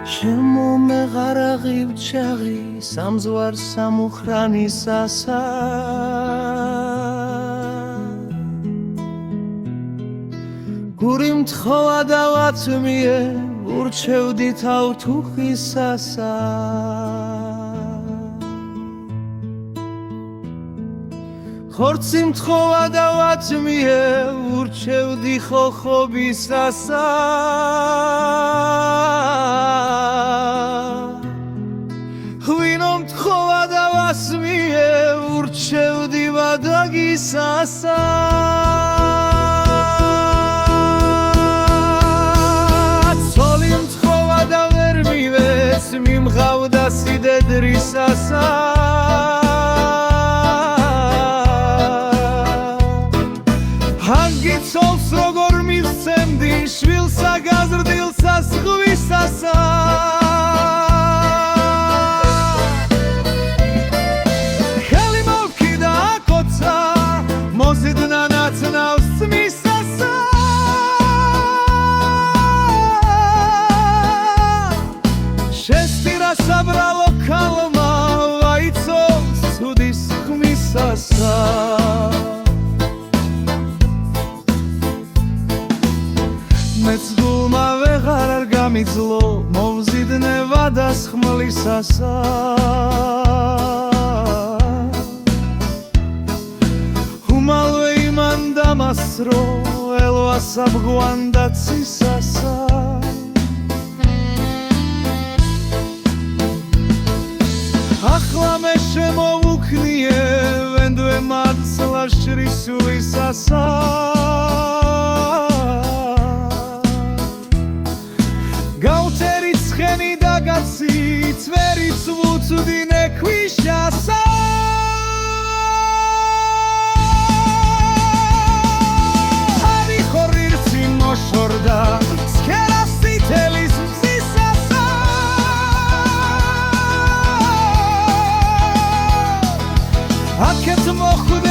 შემომეღარაღი ვჩაღი სამზვარ სამუხრანისასა გური მთხოვა და ვათმიე ურჩევდი თავთუხისასა ხორცი მთხოვა და ვათმიე ურჩევდი ხოხობისასა ღვინო მთხოვა და ვასმიე ურჩევდი ვადაგისასა ცოლი მთხოვა და ვერ მივეს მიმღავდა სიდედრისასა ცოლს როგორ მივცემდი შვილსა გაზრდილსა ზღვისასა ხელი მოვკიდა აკოცა მოზიდნა ნაცნავს წმისასა შესტირა საბრალო ქალმა ვაიცო ცუდის ხმისასა მეც გულმა ვეღარ არ გამიძლო მოვზიდნე ვადას ხმლისასა უმალვე იმან დამასრო ელვასა ბგვანდა ცისასა ახლა მე შემოვუქნიე ვენდვე მაცლა შრისულისასა გაუთერი ცხენი დაგაცი წვერიც ვუწვდინე ქვიშასა არი ხორირცი მოშორდა სქერას წითელის მზისასა აქეთ მოხვდა